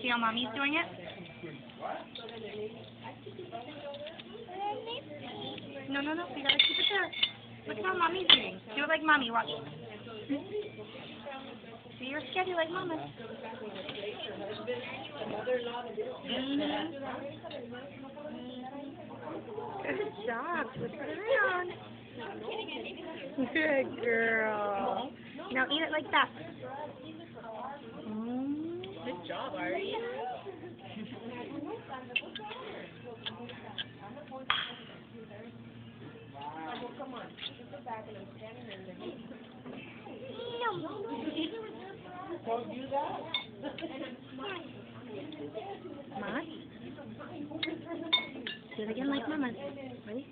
See how mommy's doing it? No, no, no. You gotta keep it there. Look how mommy's doing. Do it like mommy. Watch. See your schedule like mama. Good job. Twist it around. Good girl. Now eat it like that. Good job, Arriana. Don't do that. Mama. Do it again like mama. Ready?